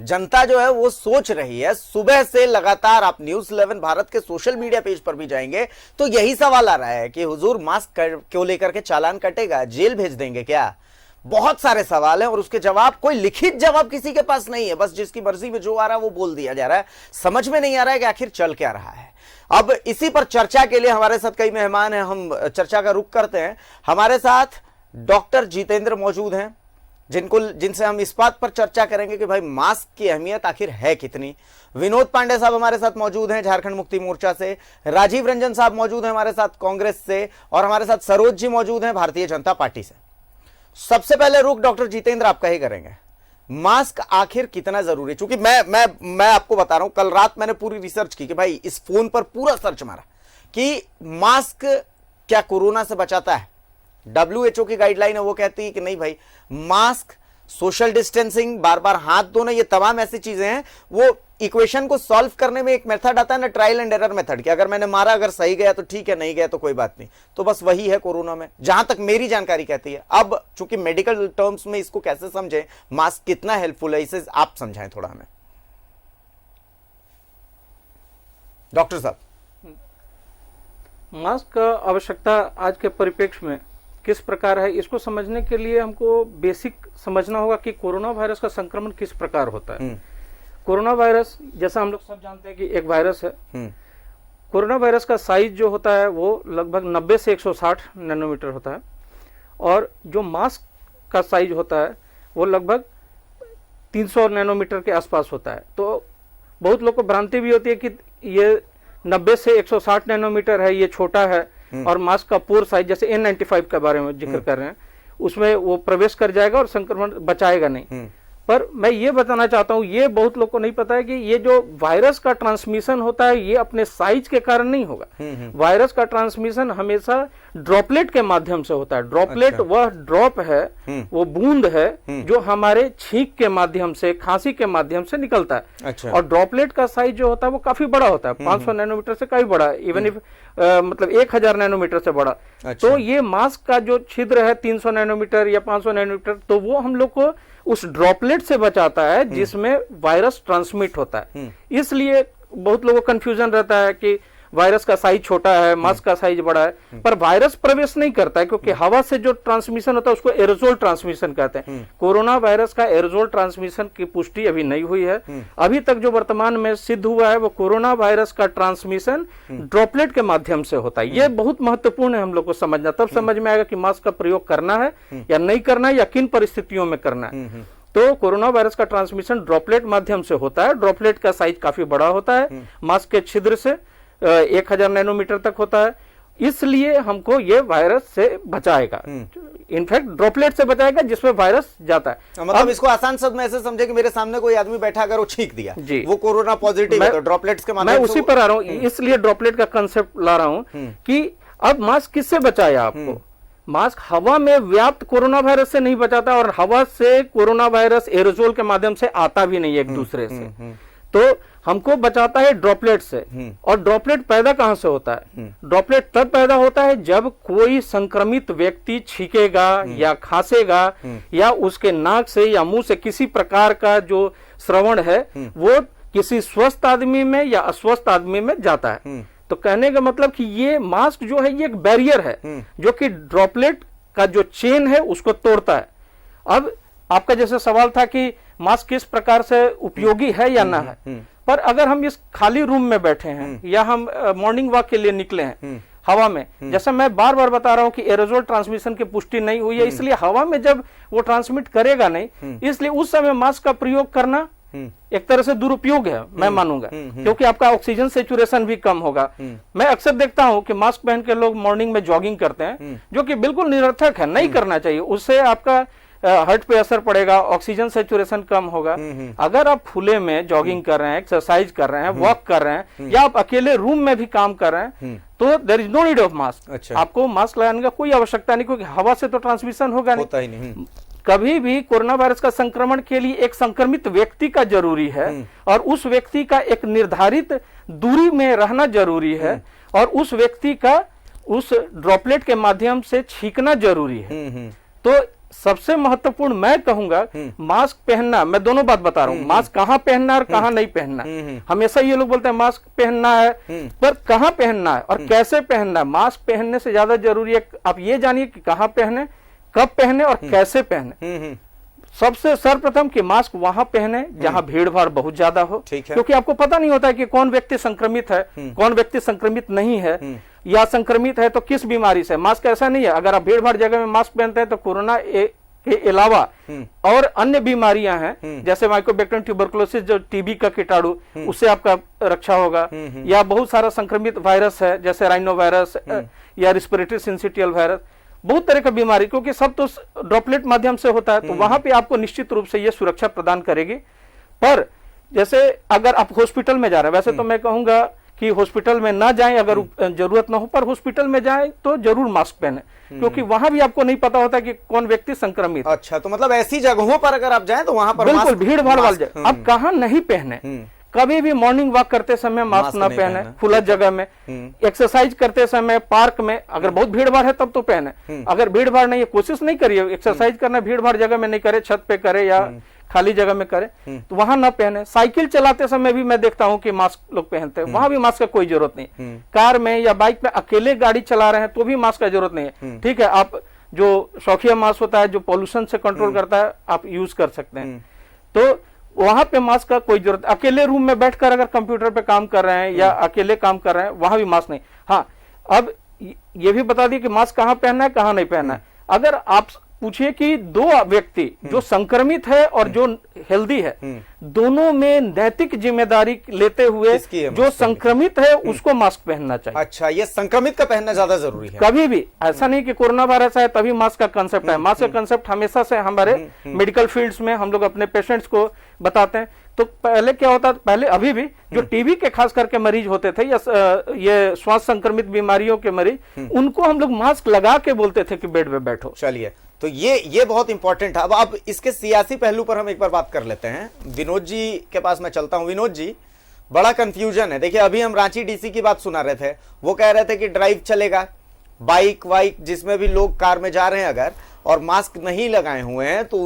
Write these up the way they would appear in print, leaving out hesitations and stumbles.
जनता जो है वो सोच रही है। सुबह से लगातार आप न्यूज़ 11 भारत के सोशल मीडिया पेज पर भी जाएंगे तो यही सवाल आ रहा है कि हुजूर मास्क क्यों लेकर के चालान कटेगा, जेल भेज देंगे क्या? बहुत सारे सवाल हैं और उसके जवाब, कोई लिखित जवाब किसी के पास नहीं है। बस जिसकी मर्जी में जो आ रहा है वो बोल दिया जा रहा है। समझ में नहीं आ रहा है कि आखिर चल क्या रहा है। अब इसी पर चर्चा के लिए हमारे साथ कई मेहमान हैं। हम चर्चा का रुख करते हैं। हमारे साथ डॉक्टर जितेंद्र मौजूद हैं, जिनसे हम इस बात पर चर्चा करेंगे कि भाई मास्क की अहमियत आखिर है कितनी। विनोद पांडे साहब हमारे साथ मौजूद हैं झारखंड मुक्ति मोर्चा से, राजीव रंजन साहब मौजूद हैं हमारे साथ कांग्रेस से, और हमारे साथ सरोज जी मौजूद हैं भारतीय जनता पार्टी से। सबसे पहले रुख डॉक्टर जितेंद्र आपका ही करेंगे। मास्क आखिर कितना जरूरी है? क्योंकि मैं आपको बता रहा हूं, कल रात मैंने पूरी रिसर्च की कि भाई इस फोन पर पूरा सर्च मारा कि मास्क क्या कोरोना से बचाता है। WHO की गाइडलाइन है, वो कहती है कि नहीं भाई, मास्क, सोशल डिस्टेंसिंग, बार बार हाथ धोना, ये तमाम ऐसी चीजें हैं। वो इक्वेशन को सॉल्व करने में एक मेथड आता है ना, ट्रायल एंड एरर मेथड, कि अगर मैंने मारा, अगर सही गया तो ठीक है, नहीं गया तो कोई बात नहीं। तो बस वही है कोरोना में, जहां तक मेरी जानकारी कहती है। अब चूंकि मेडिकल टर्म्स में इसको कैसे समझें, मास्क कितना हेल्पफुल है, इसे आप समझाएं थोड़ा हमें डॉक्टर साहब। मास्क का आवश्यकता आज के परिप्रेक्ष्य में किस प्रकार है, इसको समझने के लिए हमको बेसिक समझना होगा कि कोरोना वायरस का संक्रमण किस प्रकार होता है। कोरोना वायरस, जैसा हम लोग सब जानते हैं कि एक वायरस है। कोरोना वायरस का साइज जो होता है वो लगभग 90 से 160 नैनोमीटर होता है, और जो मास्क का साइज होता है वो लगभग 300 नैनोमीटर के आसपास होता है। तो बहुत लोग को भ्रांति भी होती है कि ये 90 से 160 नैनोमीटर है, ये छोटा है, और मास्क का पूर्ण साइज, जैसे N95 के बारे में जिक्र कर रहे हैं, उसमें वो प्रवेश कर जाएगा और संक्रमण बचाएगा नहीं। पर मैं ये बताना चाहता हूं, ये बहुत लोग को नहीं पता है कि ये जो वायरस का ट्रांसमिशन होता है ये अपने साइज के कारण नहीं होगा। वायरस का ट्रांसमिशन हमेशा ड्रॉपलेट के माध्यम से होता है। ड्रॉपलेट वह ड्रॉप है, वो बूंद है जो हमारे छींक के माध्यम से, खांसी के माध्यम से निकलता है। और ड्रॉपलेट का साइज जो होता है वो काफी बड़ा होता है, 500 नैनोमीटर से काफी बड़ा, इवन इफ मतलब 1000 नैनोमीटर से बड़ा। तो ये मास्क का जो छिद्र है 300 नैनोमीटर या 500 नैनोमीटर, तो वो हम लोग को उस ड्रॉपलेट से बचाता है जिसमें वायरस ट्रांसमिट होता है। इसलिए बहुत लोगों को कंफ्यूजन रहता है कि वायरस का साइज छोटा है, मास्क का साइज बड़ा है, पर वायरस प्रवेश नहीं करता है, क्योंकि हवा से जो ट्रांसमिशन होता है उसको एरोजोल ट्रांसमिशन कहते हैं। कोरोना वायरस का एरोजोल ट्रांसमिशन की पुष्टि अभी नहीं हुई है। अभी तक जो वर्तमान में सिद्ध हुआ है वो कोरोना वायरस का ट्रांसमिशन ड्रॉपलेट के माध्यम से होता है। ये बहुत महत्वपूर्ण है हम लोग को समझना, तब समझ में आएगा कि मास्क का प्रयोग करना है या नहीं करना है, या किन परिस्थितियों में करना है। तो कोरोना वायरस का ट्रांसमिशन ड्रॉपलेट माध्यम से होता है। ड्रॉपलेट का साइज काफी बड़ा होता है, मास्क के छिद्र से 1000 नैनोमीटर तक होता है, इसलिए हमको ये वायरस से बचाएगा। इनफैक्ट ड्रॉपलेट से बचाएगा जिसमें वायरस जाता है। मतलब इसको आसान शब्द में ऐसे समझे कि मेरे सामने कोई आदमी बैठा, अगर वो छींक दिया वो कोरोना पॉजिटिव है, तो ड्रॉपलेट्स के माध्यम से। मैं उसी पर आ रहा हूँ, इसलिए ड्रॉपलेट का कंसेप्ट ला रहा हूँ कि अब मास्क किससे बचाया आपको। मास्क हवा में व्याप्त कोरोना वायरस से नहीं बचाता, और हवा से कोरोना वायरस एरोजोल के माध्यम से आता भी नहीं एक दूसरे से। तो हमको बचाता है ड्रॉपलेट से। और ड्रॉपलेट पैदा कहां से होता है? ड्रॉपलेट तब पैदा होता है जब कोई संक्रमित व्यक्ति छींकेगा या खांसेगा, या उसके नाक से या मुंह से किसी प्रकार का जो श्रवण है वो किसी स्वस्थ आदमी में या अस्वस्थ आदमी में जाता है। तो कहने का मतलब कि ये मास्क जो है ये एक बैरियर है जो कि ड्रॉपलेट का जो चेन है उसको तोड़ता है। अब आपका जैसे सवाल था कि मास्क किस प्रकार से उपयोगी है या ना है, पर अगर हम इस खाली रूम में बैठे हैं या हम मॉर्निंग वॉक के लिए निकले हैं हवा में, जैसा मैं बार बार बता रहा हूं कि एरोजोल ट्रांसमिशन की पुष्टि नहीं हुई है, इसलिए हवा में जब वो ट्रांसमिट करेगा नहीं, इसलिए उस समय मास्क का प्रयोग करना एक तरह से दुरुपयोग है, मैं मानूंगा, क्योंकि आपका ऑक्सीजन सेचुरेशन भी कम होगा। मैं अक्सर देखता हूं कि मास्क पहन के लोग मॉर्निंग में जॉगिंग करते हैं, जो कि बिल्कुल निरर्थक है, नहीं करना चाहिए। उससे आपका हार्ट पे असर पड़ेगा, ऑक्सीजन सेचुरेशन कम होगा। अगर आप खुले में जॉगिंग कर रहे हैं, एक्सरसाइज कर रहे हैं, वॉक कर रहे हैं, या आप अकेले रूम में भी काम कर रहे हैं, तो there is no need of mask. आपको मास्क लगाने का कोई आवश्यकता नहीं, क्योंकि हवा से तो ट्रांसमिशन होगा नहीं। कभी भी कोरोना वायरस का संक्रमण के लिए एक संक्रमित व्यक्ति का जरूरी है, और उस व्यक्ति का एक निर्धारित दूरी में रहना जरूरी है, और उस व्यक्ति का उस ड्रॉपलेट के माध्यम से छींकना जरूरी है। तो सबसे महत्वपूर्ण मैं कहूंगा मास्क पहनना, मैं दोनों बात बता रहा हूँ, मास्क कहाँ पहनना है और कहाँ नहीं पहनना है। हमेशा ये लोग बोलते हैं मास्क पहनना है, पर कहाँ पहनना है और कैसे पहनना है। मास्क पहनने से ज्यादा जरूरी है आप ये जानिए कि कहाँ पहने, कब पहने और कैसे पहने। सबसे सर्वप्रथम कि मास्क वहां पहने जहां भीड़ भाड़ बहुत ज्यादा हो, क्योंकि आपको पता नहीं होता है कि कौन व्यक्ति संक्रमित है, कौन व्यक्ति संक्रमित नहीं है, या संक्रमित है तो किस बीमारी से। मास्क ऐसा नहीं है, अगर आप भीड़ भाड़ जगह में मास्क पहनते हैं तो कोरोना के अलावा और अन्य बीमारियां हैं, जैसे माइकोबैक्टीरियम ट्यूबरकुलोसिस जो टीबी का कीटाणु, उससे आपका रक्षा होगा, या बहुत सारा संक्रमित वायरस है जैसे राइनो वायरस या रिस्पिरेटरी सिंसिटियल वायरस, बहुत तरह का बीमारी, क्योंकि सब तो ड्रॉपलेट माध्यम से होता है, तो वहां पे आपको निश्चित रूप से ये सुरक्षा प्रदान करेगी। पर जैसे अगर आप हॉस्पिटल में जा रहे हैं, वैसे तो मैं कहूंगा कि हॉस्पिटल में ना जाएं अगर जरूरत ना हो, पर हॉस्पिटल में जाएं तो जरूर मास्क पहने, क्योंकि वहां भी आपको नहीं पता होता कि कौन व्यक्ति संक्रमित। अच्छा, तो मतलब ऐसी जगहों पर अगर आप जाएं तो वहां पर बिल्कुल भीड़ भाड़ वाली जगह आप कहाँ नहीं पहने। कभी भी मॉर्निंग वॉक करते समय मास्क ना पहने, खुला जगह में, एक्सरसाइज करते समय पार्क में, अगर बहुत भीड़ भाड़ है तब तो पहने, अगर भीड़ भाड़ नहीं है कोशिश नहीं करिए एक्सरसाइज करना, भीड़ भाड़ जगह में नहीं करे, छत पे करे या खाली जगह में करे तो वहां ना पहने। साइकिल चलाते समय भी मैं देखता हूं कि मास्क लोग पहनते हैं, वहां भी मास्क का कोई जरूरत नहीं। कार में या बाइक में अकेले गाड़ी चला रहे हैं तो भी मास्क का जरूरत नहीं है। ठीक है, आप जो शौकिया मास्क होता है जो पॉल्यूशन से कंट्रोल करता है आप यूज कर सकते हैं, तो वहां पे मास्क का कोई जरूरत। अकेले रूम में बैठकर अगर कंप्यूटर पे काम कर रहे हैं या अकेले काम कर रहे हैं वहां भी मास्क नहीं। हाँ, अब ये भी बता दिए कि मास्क कहाँ पहनना है कहाँ नहीं पहनना है। अगर आप पूछिए कि दो व्यक्ति जो संक्रमित है और जो हेल्दी है, दोनों में नैतिक जिम्मेदारी लेते हुए जो संक्रमित है उसको मास्क पहनना चाहिए। अच्छा, ये संक्रमित का पहनना ज्यादा जरूरी है। कभी भी ऐसा नहीं कि कोरोना वायरस है तभी मास्क का कंसेप्ट है। मास्क का कंसेप्ट हमेशा से हमारे मेडिकल फील्ड्स में हम लोग अपने पेशेंट्स को बताते हैं। तो पहले क्या होता था, पहले अभी भी जो टीबी के खास करके मरीज होते थे या ये श्वास संक्रमित बीमारियों के मरीज, उनको हम लोग मास्क लगा के बोलते थे कि बेड पे बैठो। चलिए, तो ये बहुत इंपॉर्टेंट है। अब इसके सियासी पहलू पर हम एक बार बात कर लेते हैं। विनोद जी के पास मैं चलता हूं। विनोद जी, बड़ा कंफ्यूजन है। देखिए, अभी हम रांची डीसी की बात सुना रहे थे, वो कह रहे थे कि ड्राइव चलेगा, बाइक वाइक जिसमें भी लोग कार में जा रहे हैं अगर और मास्क नहीं लगाए हुए हैं तो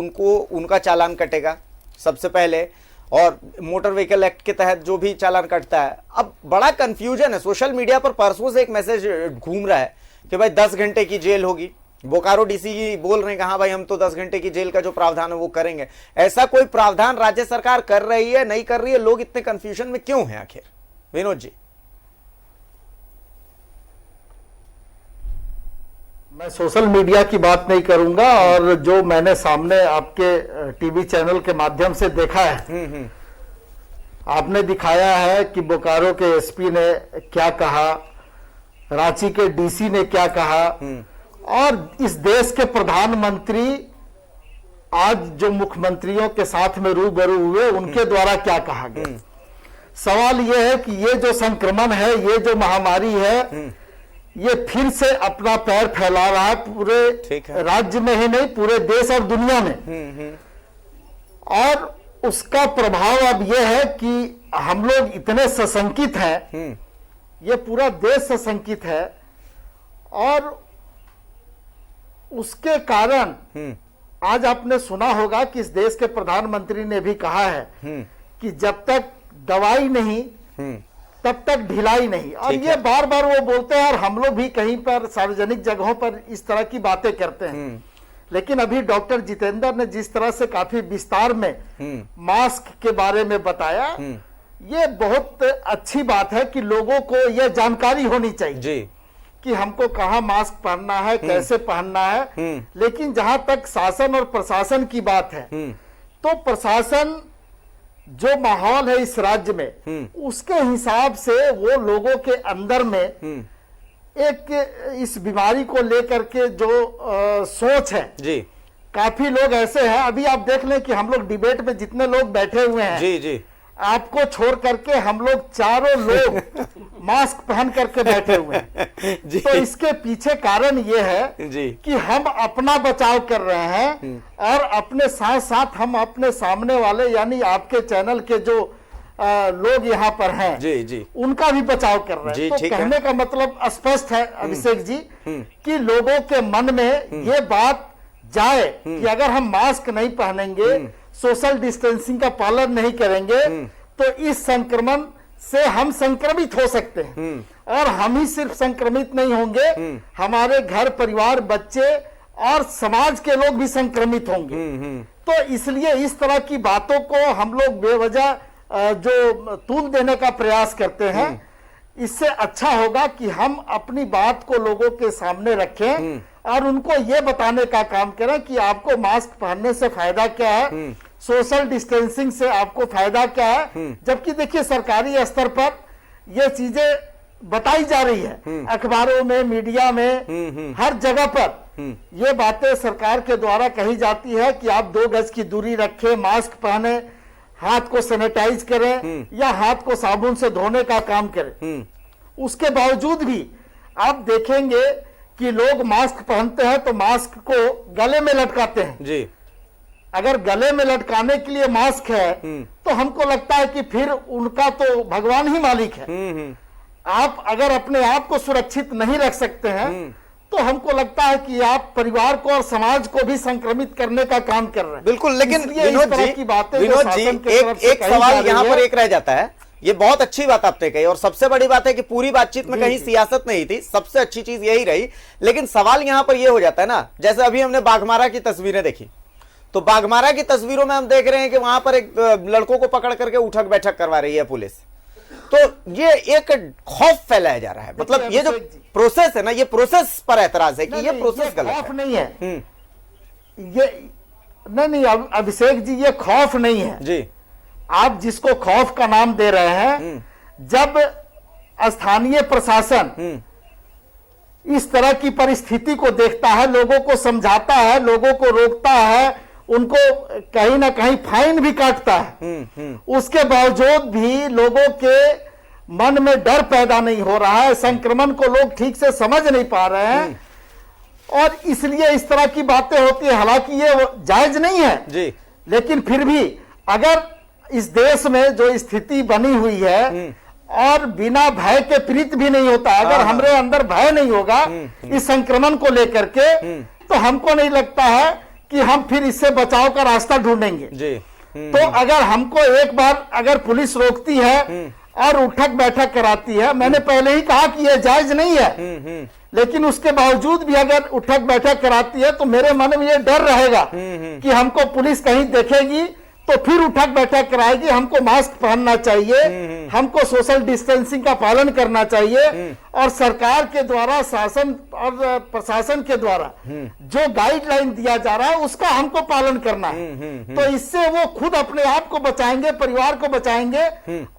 उनका चालान कटेगा सबसे पहले, और मोटर व्हीकल एक्ट के तहत जो भी चालान कटता है। अब बड़ा कंफ्यूजन है। सोशल मीडिया पर परसों से एक मैसेज घूम रहा है कि भाई 10 घंटे की जेल होगी। बोकारो डीसी बोल रहे हैं कि हाँ भाई हम तो 10 घंटे की जेल का जो प्रावधान है वो करेंगे। ऐसा कोई प्रावधान राज्य सरकार कर रही है, नहीं कर रही है? लोग इतने कंफ्यूजन में क्यों हैं आखिर? विनोद जी, मैं सोशल मीडिया की बात नहीं करूंगा, और जो मैंने सामने आपके टीवी चैनल के माध्यम से देखा है, आपने दिखाया है कि बोकारो के एसपी ने क्या कहा, रांची के डीसी ने क्या कहा, और इस देश के प्रधानमंत्री आज जो मुख्यमंत्रियों के साथ में रूबरू हुए उनके द्वारा क्या कहा गया। सवाल यह है कि ये जो संक्रमण है, ये जो महामारी है, ये फिर से अपना पैर फैला रहा है पूरे राज्य में ही नहीं, पूरे देश और दुनिया में। और उसका प्रभाव अब यह है कि हम लोग इतने सशंकित हैं, ये पूरा देश सशंकित है, और उसके कारण आज आपने सुना होगा कि इस देश के प्रधानमंत्री ने भी कहा है कि जब तक दवाई नहीं तब तक ढिलाई नहीं। और ये बार बार वो बोलते हैं, और हम लोग भी कहीं पर सार्वजनिक जगहों पर इस तरह की बातें करते हैं। लेकिन अभी डॉक्टर जितेंद्र ने जिस तरह से काफी विस्तार में मास्क के बारे में बताया, ये बहुत अच्छी बात है कि लोगों को यह जानकारी होनी चाहिए जी कि हमको कहाँ मास्क पहनना है, कैसे पहनना है। लेकिन जहां तक शासन और प्रशासन की बात है, तो प्रशासन जो माहौल है इस राज्य में, उसके हिसाब से वो लोगों के अंदर में एक इस बीमारी को लेकर के जो सोच है जी, काफी लोग ऐसे हैं। अभी आप देख लें कि हम लोग डिबेट में जितने लोग बैठे हुए हैं जी जी, आपको छोड़ करके हम लोग चारों लोग मास्क पहन करके बैठे हुए हैं जी। तो इसके पीछे कारण ये है जी कि हम अपना बचाव कर रहे हैं, और अपने साथ साथ हम अपने सामने वाले यानी आपके चैनल के जो लोग यहाँ पर हैं जी जी, उनका भी बचाव कर रहे हैं। तो कहने का मतलब स्पष्ट है अभिषेक जी कि लोगों के मन में ये बात जाए कि अगर हम मास्क नहीं पहनेंगे, सोशल डिस्टेंसिंग का पालन नहीं करेंगे, तो इस संक्रमण से हम संक्रमित हो सकते हैं। और हम ही सिर्फ संक्रमित नहीं होंगे, हमारे घर परिवार, बच्चे और समाज के लोग भी संक्रमित होंगे। तो इसलिए इस तरह की बातों को हम लोग बेवजह जो तूल देने का प्रयास करते हैं, इससे अच्छा होगा कि हम अपनी बात को लोगों के सामने रखें और उनको ये बताने का काम करें कि आपको मास्क पहनने से फायदा क्या है, सोशल डिस्टेंसिंग से आपको फायदा क्या है। जबकि देखिए सरकारी स्तर पर ये चीजें बताई जा रही है, अखबारों में, मीडिया में, हर जगह पर ये बातें सरकार के द्वारा कही जाती है कि आप 2 गज की दूरी रखें, मास्क पहने, हाथ को सैनिटाइज करें या हाथ को साबुन से धोने का काम करें। उसके बावजूद भी आप देखेंगे कि लोग मास्क पहनते हैं तो मास्क को गले में लटकाते हैं जी। अगर गले में लटकाने के लिए मास्क है तो हमको लगता है कि फिर उनका तो भगवान ही मालिक है। आप अगर अपने आप को सुरक्षित नहीं रख सकते हैं तो हमको लगता है कि आप परिवार को और समाज को भी संक्रमित करने का काम कर रहे हैं। बिल्कुल, लेकिन इसलिए इस तरह की बातें जो विनोद जी, शासन की तरफ से एक कही सवाल जा रही यहाँ है, पर एक रह जाता है। ये बहुत अच्छी बात आपने कही और सबसे बड़ी बात है कि पूरी बातचीत में कहीं सियासत नहीं थी, सबसे अच्छी चीज यही रही। लेकिन सवाल यहाँ पर यह हो जाता है ना, जैसे अभी हमने बाघमारा की तस्वीरें देखी, तो बाघमारा की तस्वीरों में हम देख रहे हैं कि वहां पर एक लड़कों को पकड़ करके उठक बैठक करवा रही है पुलिस। तो ये एक खौफ फैलाया जा रहा है। मतलब ये जो प्रोसेस है ना, ये प्रोसेस पर एतराज है कि ये प्रोसेस गलत खौफ है। नहीं है ये, नहीं अभिषेक जी, ये खौफ नहीं है जी। आप जिसको खौफ का नाम दे रहे हैं, जब स्थानीय प्रशासन इस तरह की परिस्थिति को देखता है, लोगों को समझाता है, लोगों को रोकता है, उनको कहीं ना कहीं फाइन भी काटता है, उसके बावजूद भी लोगों के मन में डर पैदा नहीं हो रहा है, संक्रमण को लोग ठीक से समझ नहीं पा रहे हैं और इसलिए इस तरह की बातें होती है। हालांकि ये जायज नहीं है जी, लेकिन फिर भी अगर इस देश में जो स्थिति बनी हुई है और बिना भय के प्रीत भी नहीं होता, अगर हमारे अंदर भय नहीं होगा इस संक्रमण को लेकर के, तो हमको नहीं लगता है कि हम फिर इससे बचाव का रास्ता ढूंढेंगे जी। तो अगर हमको एक बार अगर पुलिस रोकती है और उठक बैठक कराती है, मैंने पहले ही कहा कि यह जायज नहीं है, लेकिन उसके बावजूद भी अगर उठक बैठक कराती है तो मेरे मन में यह डर रहेगा कि हमको पुलिस कहीं देखेगी तो फिर उठक बैठक कराएगी। हमको मास्क पहनना चाहिए, हमको सोशल डिस्टेंसिंग का पालन करना चाहिए और सरकार के द्वारा, शासन और प्रशासन के द्वारा जो गाइडलाइन दिया जा रहा है उसका हमको पालन करना है। तो इससे वो खुद अपने आप को बचाएंगे, परिवार को बचाएंगे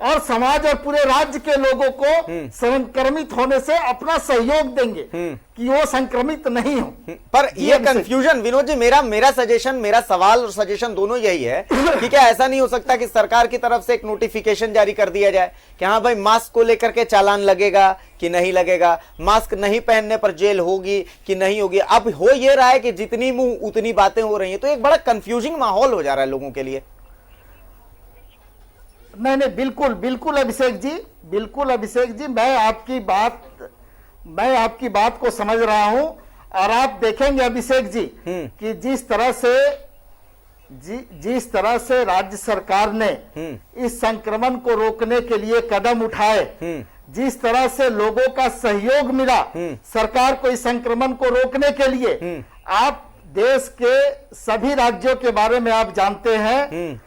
और समाज और पूरे राज्य के लोगों को संक्रमित होने से अपना सहयोग देंगे कि वो संक्रमित नहीं हो। पर ये कंफ्यूजन विनोद जी, मेरा सजेशन, मेरा सवाल और सजेशन दोनों यही है कि क्या ऐसा नहीं हो सकता कि सरकार की तरफ से एक नोटिफिकेशन जारी कर दिया जाए कि हाँ भाई मास्क को लेकर के चालान लगेगा कि नहीं लगेगा, मास्क नहीं पहनने पर जेल होगी कि नहीं होगी। अब हो ये रहा है कि जितनी मुंह उतनी बातें हो रही हैं, तो एक बड़ा कंफ्यूजिंग माहौल हो जा रहा है लोगों के लिए। नहीं, बिल्कुल बिल्कुल अभिषेक जी, बिल्कुल अभिषेक जी, मैं आपकी बात को समझ रहा हूं और आप देखेंगे अभिषेक जी कि जिस तरह से राज्य सरकार ने इस संक्रमण को रोकने के लिए कदम उठाए, जिस तरह से लोगों का सहयोग मिला सरकार को इस संक्रमण को रोकने के लिए, आप देश के सभी राज्यों के बारे में आप जानते हैं।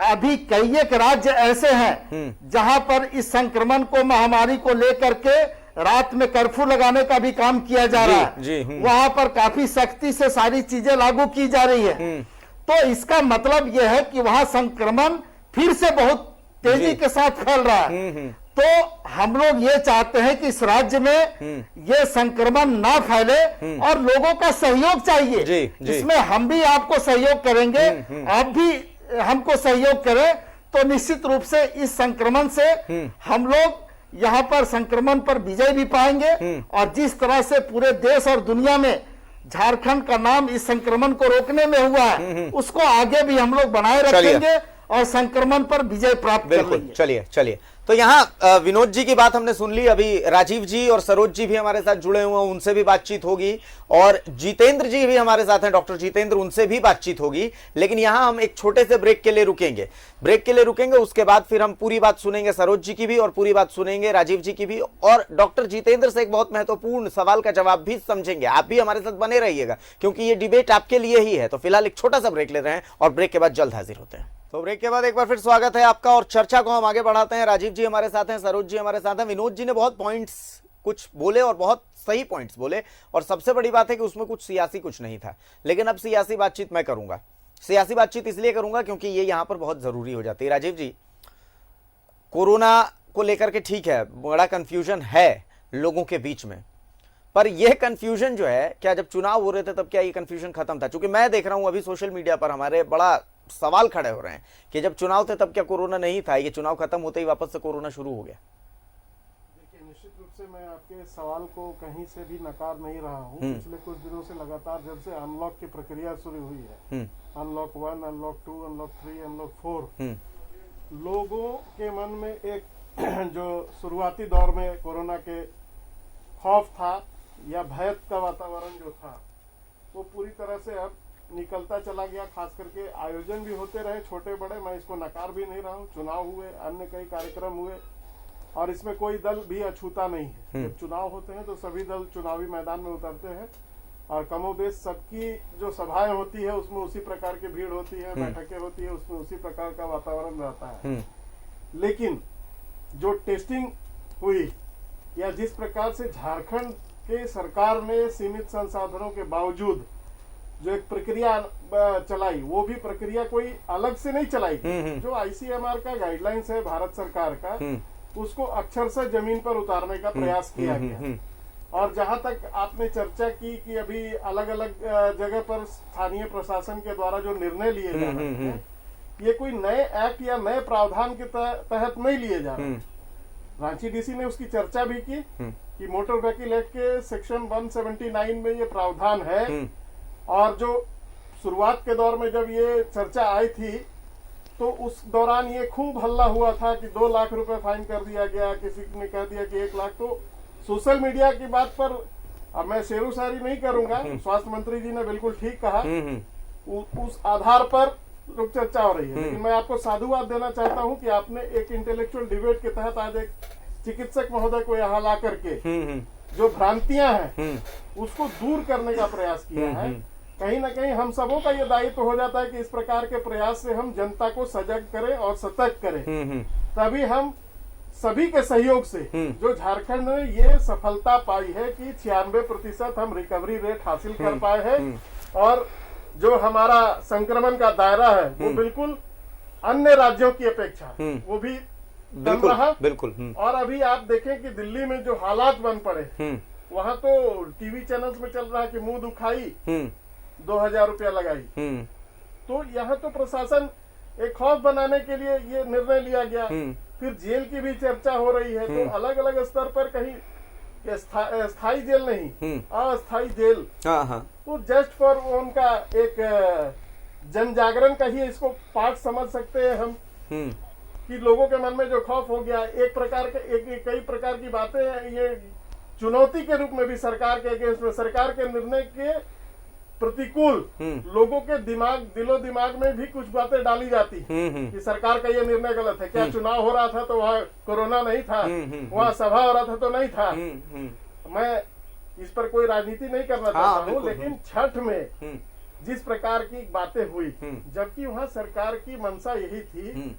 अभी कई एक राज्य ऐसे हैं जहां पर इस संक्रमण को, महामारी को लेकर के रात में कर्फ्यू लगाने का भी काम किया जा रहा है। वहां पर काफी सख्ती से सारी चीजें लागू की जा रही है। तो इसका मतलब यह है कि वहां संक्रमण फिर से बहुत तेजी के साथ फैल रहा है। तो हम लोग ये चाहते हैं कि इस राज्य में ये संक्रमण ना फैले और लोगों का सहयोग चाहिए। इसमें हम भी आपको सहयोग करेंगे, आप भी हमको सहयोग करें, तो निश्चित रूप से इस संक्रमण से हम लोग यहाँ पर संक्रमण पर विजय भी पाएंगे। और जिस तरह से पूरे देश और दुनिया में झारखंड का नाम इस संक्रमण को रोकने में हुआ है, उसको आगे भी हम लोग बनाए रखेंगे और संक्रमण पर विजय प्राप्त कर बिल्कुल। लेंगे। चलिए तो यहाँ विनोद जी की बात हमने सुन ली, अभी राजीव जी और सरोज जी भी हमारे साथ जुड़े हुए हैं, उनसे भी बातचीत होगी, और जितेंद्र जी भी हमारे साथ हैं, डॉक्टर जितेंद्र, उनसे भी बातचीत होगी। लेकिन यहाँ हम एक छोटे से ब्रेक के लिए रुकेंगे, उसके बाद फिर हम पूरी बात सुनेंगे सरोज जी की भी और पूरी बात सुनेंगे राजीव जी की भी, और डॉक्टर जितेंद्र से एक बहुत महत्वपूर्ण सवाल का जवाब भी समझेंगे। आप भी हमारे साथ बने रहिएगा क्योंकि ये डिबेट आपके लिए ही है। तो फिलहाल एक छोटा सा ब्रेक ले रहे हैं और ब्रेक के बाद जल्द हाजिर होते हैं। तो ब्रेक के बाद एक बार फिर स्वागत है आपका और चर्चा को हम आगे बढ़ाते हैं। राजीव जी हमारे साथ हैं, सरोज जी हमारे साथ हैं। विनोद जी ने बहुत पॉइंट्स कुछ बोले और बहुत सही पॉइंट्स बोले, और सबसे बड़ी बात है कि उसमें कुछ सियासी कुछ नहीं था। लेकिन अब सियासी बातचीत मैं करूंगा, सियासी बातचीत इसलिए करूंगा क्योंकि ये यहां पर बहुत जरूरी हो जाती है। राजीव जी, कोरोना को लेकर के ठीक है, बड़ा कंफ्यूजन है लोगों के बीच में, पर यह कंफ्यूजन जो है, क्या जब चुनाव हो रहे थे तब क्या ये कंफ्यूजन खत्म था? क्योंकि मैं देख रहा हूं अभी सोशल मीडिया पर हमारे बड़ा सवाल खड़े हो रहे हैं कि जब चुनाव थे तब क्या कोरोना नहीं था, ये चुनाव खत्म होते ही वापस से कोरोना शुरू हो गया। देखिए, निश्चित रूप से मैं आपके सवाल को कहीं से भी नकार नहीं रहा हूँ। पिछले कुछ दिनों से लगातार जब से अनलॉक की प्रक्रिया शुरू हुई है, अनलॉक 1, अनलॉक 2, अनलॉक 3, अनलॉक 4, लोगों के मन में एक जो शुरुआती दौर में कोरोना के खौफ था या भय का वातावरण जो था, वो पूरी तरह से अब निकलता चला गया। खास करके आयोजन भी होते रहे छोटे बड़े, मैं इसको नकार भी नहीं रहा हूँ। चुनाव हुए, अन्य कई कार्यक्रम हुए, और इसमें कोई दल भी अछूता नहीं है। जब चुनाव होते हैं तो सभी दल चुनावी मैदान में उतरते हैं, और कमोबेश सबकी जो सभाएं होती है उसमें उसी प्रकार की भीड़ होती है, बैठकें होती है, उसमें उसी प्रकार का वातावरण रहता है। लेकिन जो टेस्टिंग हुई, या जिस प्रकार से झारखंड के सरकार ने सीमित संसाधनों के बावजूद जो एक प्रक्रिया चलाई, वो भी प्रक्रिया कोई अलग से नहीं चलाई। जो आईसीएमआर का गाइडलाइंस है भारत सरकार का, उसको अक्षरशः जमीन पर उतारने का प्रयास किया गया। और जहां तक आपने चर्चा की कि अभी अलग अलग जगह पर स्थानीय प्रशासन के द्वारा जो निर्णय लिए जा रहे हैं, ये कोई नए एक्ट या नए प्रावधान के तहत नहीं लिए जा रहे। रांची डीसी ने उसकी चर्चा भी की कि मोटर व्हीकल एक्ट के सेक्शन 179 में ये प्रावधान है, और जो शुरुआत के दौर में जब ये चर्चा आई थी तो उस दौरान ये खूब हल्ला हुआ था कि 2 लाख रुपए फाइन कर दिया गया, किसी ने कह दिया कि 1 लाख। तो सोशल मीडिया की बात पर अब मैं शेरो शायरी नहीं करूंगा, स्वास्थ्य मंत्री जी ने बिल्कुल ठीक कहा, उस आधार पर लोग चर्चा हो रही है। लेकिन मैं आपको साधुवाद देना चाहता हूं कि आपने एक इंटेलेक्चुअल डिबेट के तहत आज एक चिकित्सक महोदय को यहाँ ला करके जो भ्रांतियां हैं उसको दूर करने का प्रयास किया है। कहीं ना कहीं हम सबों का ये दायित्व हो जाता है कि इस प्रकार के प्रयास से हम जनता को सजग करें और सतर्क करें, तभी हम सभी के सहयोग से जो झारखंड ने ये सफलता पाई है कि 96% हम रिकवरी रेट हासिल कर पाए हैं, और जो हमारा संक्रमण का दायरा है वो बिल्कुल अन्य राज्यों की अपेक्षा वो भी कम रहा। बिल्कुल। और अभी आप देखें कि दिल्ली में जो हालात बन पड़े, वहां तो टीवी चैनल्स में चल रहा है कि मुंह दुखाई 2000 रुपया लगाई। तो यहाँ तो प्रशासन एक खौफ बनाने के लिए ये निर्णय लिया गया। फिर जेल की भी चर्चा हो रही है, तो अलग अलग स्तर पर कहीं स्थायी जेल नहीं, अस्थायी जेल, तो जस्ट फॉर उनका एक जन जागरण का ही इसको पार्ट समझ सकते हैं हम, कि लोगों के मन में जो खौफ हो गया, एक प्रकार के कई प्रकार की बातें ये चुनौती के रूप में भी सरकार के अगेंस्ट में, सरकार के निर्णय के प्रतिकूल लोगों के दिलो दिमाग में भी कुछ बातें डाली जाती कि सरकार का ये निर्णय गलत है। क्या चुनाव हो रहा था तो वहाँ कोरोना नहीं था, वहाँ सभा हो रहा था तो नहीं था। मैं इस पर कोई राजनीति नहीं करना चाहता हूँ, लेकिन छठ में जिस प्रकार की बातें हुई, जबकि वहाँ सरकार की मंशा यही थी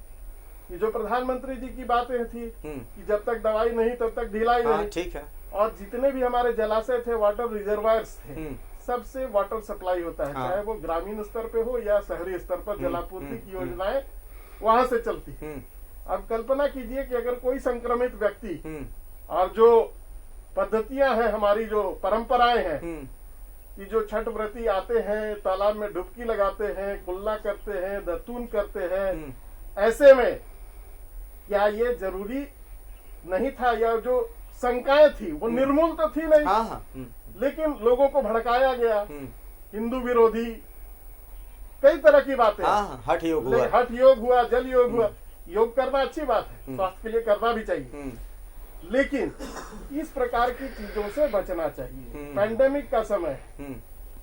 कि जो प्रधानमंत्री जी की बातें थी कि जब तक दवाई नहीं तब तक ढिलाई नहीं, ठीक है। और जितने भी हमारे जलाशय थे, वाटर रिजर्वायर्स थे, सबसे वाटर सप्लाई होता है, चाहे वो ग्रामीण स्तर पे हो या शहरी स्तर पर जलापूर्ति की योजनाएं वहां से चलती। अब कल्पना कीजिए कि अगर कोई संक्रमित व्यक्ति, और जो पद्धतियां हैं हमारी, जो परंपराएं हैं कि जो छठ व्रती आते हैं, तालाब में डुबकी लगाते हैं, कुल्ला करते हैं, दतून करते हैं, ऐसे में क्या ये जरूरी नहीं था, या जो शंकाएं थी वो निर्मूल तो थी नहीं, लेकिन लोगों को भड़काया गया, हिंदू विरोधी कई तरह की बातें हैं। हाँ, हठ योग हुआ, हठ योग हुआ, जल योग हुआ। योग करना अच्छी बात है, स्वास्थ्य के लिए करना भी चाहिए, लेकिन इस प्रकार की चीजों से बचना चाहिए। पैंडेमिक का समय,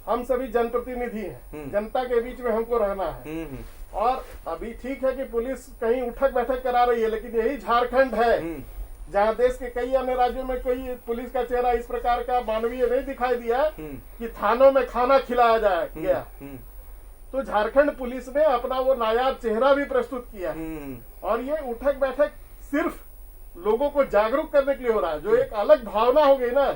हम सभी जनप्रतिनिधि हैं, जनता के बीच में हमको रहना है। और अभी ठीक है कि पुलिस कहीं उठक बैठक करा रही है, लेकिन यही झारखंड है जहां देश के कई अन्य राज्यों में कोई पुलिस का चेहरा इस प्रकार का मानवीय नहीं दिखाई दिया कि थानों में खाना खिलाया जाए गया। तो झारखंड पुलिस ने अपना वो नायाब चेहरा भी प्रस्तुत किया, और ये उठक बैठक सिर्फ लोगों को जागरूक करने के लिए हो रहा है, जो एक अलग भावना हो गई ना।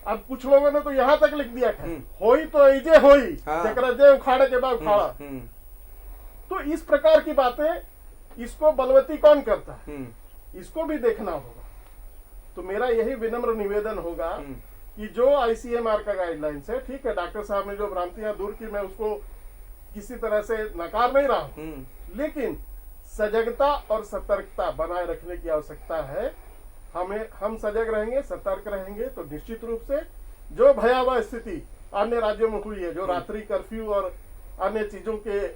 अब कुछ लोगों ने तो यहाँ तक लिख दिया है, होई तो ऐजे होई, जकरा जे उखाड़े के बाद उखाड़ा। तो इस प्रकार की बातें, इसको बलवती कौन करता है, इसको भी देखना होगा। तो मेरा यही विनम्र निवेदन होगा कि जो आईसीएमआर का गाइडलाइंस है, ठीक है, डॉक्टर साहब ने जो भ्रांतियां दूर की, मैं उसको किसी तरह से नकार नहीं रहा हूं, लेकिन सजगता और सतर्कता बनाए रखने की आवश्यकता है। हम सजग रहेंगे, सतर्क रहेंगे, तो निश्चित रूप से जो भयावह स्थिति अन्य राज्यों में हुई है, जो रात्रि कर्फ्यू और अन्य चीजों के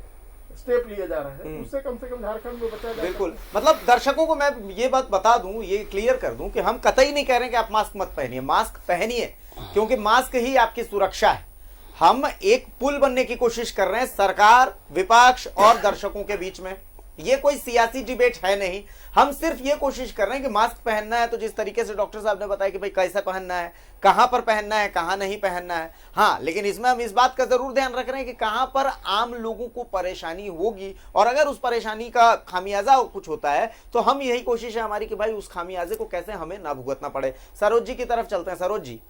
स्टेप लिए जा रहे हैं, उससे कम से कम झारखंड में बचा जाए। बिल्कुल, मतलब दर्शकों को मैं ये बात बता दूं, ये क्लियर कर दूं कि हम कतई नहीं कह रहे कि आप मास्क मत पहनिए, मास्क पहनिए, क्योंकि मास्क ही आपकी सुरक्षा है। हम एक पुल बनने की कोशिश कर रहे हैं सरकार, विपक्ष और दर्शकों के बीच में। ये कोई सियासी डिबेट है नहीं, हम सिर्फ ये कोशिश कर रहे हैं कि मास्क पहनना है तो जिस तरीके से डॉक्टर साहब ने बताया कि भाई कैसे पहनना है, कहां पर पहनना है, कहां नहीं पहनना है। हाँ, लेकिन इसमें हम इस बात का जरूर ध्यान रख रहे हैं कि कहां पर आम लोगों को परेशानी होगी, और अगर उस परेशानी का खामियाजा कुछ होता है तो हम यही कोशिश है हमारी कि भाई उस खामियाजे को कैसे हमें ना भुगतना पड़े। सरोज जी की तरफ चलते हैं। सरोज जी,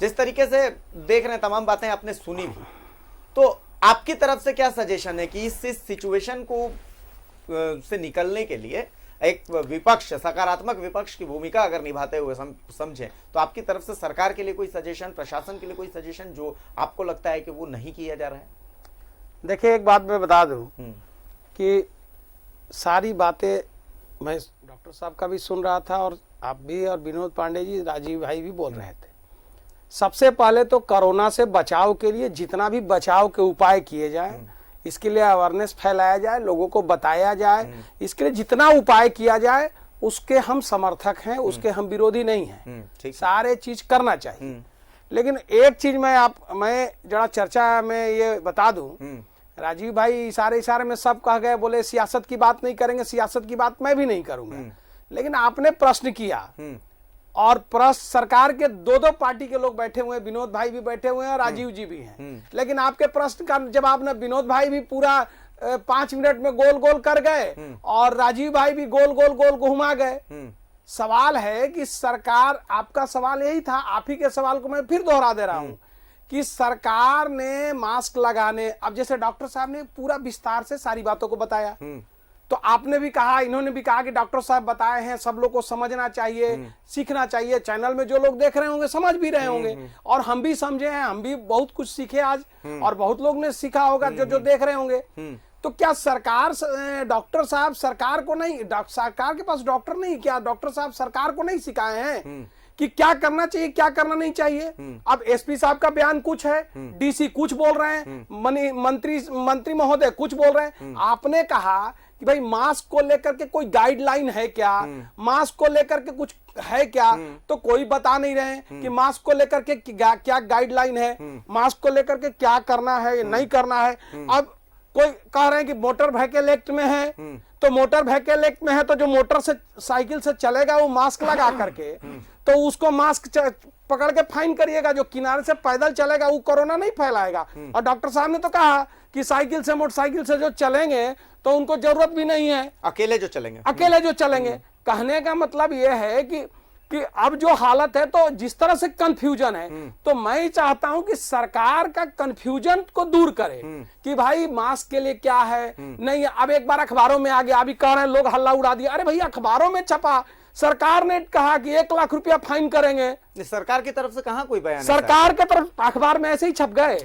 जिस तरीके से देख रहे हैं, तमाम बातें आपने सुनी भी, तो आपकी तरफ से क्या सजेशन है कि इस सिचुएशन को से निकलने के लिए एक विपक्ष, सकारात्मक विपक्ष की भूमिका अगर निभाते हुए समझें, तो आपकी तरफ से सरकार के लिए कोई सजेशन, प्रशासन के लिए कोई सजेशन जो आपको लगता है कि वो नहीं किया जा रहा है? देखिए, एक बात मैं बता दूं कि सारी बातें मैं डॉक्टर साहब का भी सुन रहा था, और आप भी, और विनोद पांडे जी, राजीव भाई भी बोल रहे थे। सबसे पहले तो कोरोना से बचाव के लिए जितना भी बचाव के उपाय किए जाए, इसके लिए अवेयरनेस फैलाया जाए, लोगों को बताया जाए, इसके लिए जितना उपाय किया जाए उसके हम समर्थक हैं, उसके हम विरोधी नहीं हैं। सारे चीज करना चाहिए। लेकिन एक चीज मैं जरा चर्चा में ये बता दूं, राजीव भाई इशारे में सब कह गए, बोले सियासत की बात नहीं करेंगे, सियासत की बात मैं भी नहीं करूंगा। लेकिन आपने प्रश्न किया, और प्रश्न सरकार के दो पार्टी के लोग बैठे हुए हैं, विनोद भाई भी बैठे हुए हैं और राजीव जी भी हैं, लेकिन आपके प्रश्न का जवाब ना विनोद भाई भी पूरा 5 मिनट में गोल गोल कर गए, और राजीव भाई भी गोल गोल घुमा गए। सवाल है कि सरकार, आपका सवाल यही था, आप ही के सवाल को मैं फिर दोहरा दे रहा हूं कि सरकार ने मास्क लगाने, अब जैसे डॉक्टर साहब ने पूरा विस्तार से सारी बातों को बताया, तो आपने भी कहा, इन्होंने भी कहा कि डॉक्टर साहब बताए हैं, सब लोग को समझना चाहिए, सीखना चाहिए। चैनल में जो लोग देख रहे होंगे समझ भी रहे होंगे, और हम भी समझे हैं, हम भी बहुत कुछ सीखे आज, और बहुत लोग ने सीखा होगा जो देख रहे होंगे। तो क्या सरकार, डॉक्टर साहब सरकार को नहीं, सरकार के पास डॉक्टर नहीं, क्या डॉक्टर साहब सरकार को नहीं सिखाए हैं कि क्या करना चाहिए, क्या करना नहीं चाहिए? अब एसपी साहब का बयान कुछ है, डीसी कुछ बोल रहे हैं, मंत्री महोदय कुछ बोल रहे हैं। आपने कहा कि भाई मास्क को लेकर के कोई गाइडलाइन है क्या, मास्क को लेकर के कुछ है क्या? तो कोई बता नहीं रहे कि मास्क को लेकर के क्या गाइडलाइन है, मास्क को लेकर के क्या करना है, नहीं करना है। अब कोई कह रहे हैं कि मोटर व्हीकल एक्ट में है, तो मोटर व्हीकल एक्ट में है तो जो मोटर से साइकिल से चलेगा वो मास्क लगा करके, तो उसको मास्क पकड़ के फाइन करिएगा। जो किनारे से पैदल चलेगा वो कोरोना नहीं फैलाएगा। और डॉक्टर साहब ने तो कहा कि साइकिल से, मोटरसाइकिल से जो चलेंगे तो उनको जरूरत भी नहीं है, अकेले जो चलेंगे। कहने का मतलब यह है कि अब जो हालत है, तो जिस तरह से कंफ्यूजन है, तो मैं चाहता हूं कि सरकार का कंफ्यूजन को दूर करे कि भाई मास्क के लिए क्या है, नहीं। अब एक बार अखबारों में आ गया, अभी कह रहे हैं लोग हल्ला उड़ा दिया, अरे भैया अखबारों में छपा, सरकार ने कहा कि 1 लाख रुपया फाइन करेंगे। सरकार की तरफ से कहां कोई बयान? सरकार की तरफ अखबार में ऐसे ही छप गए,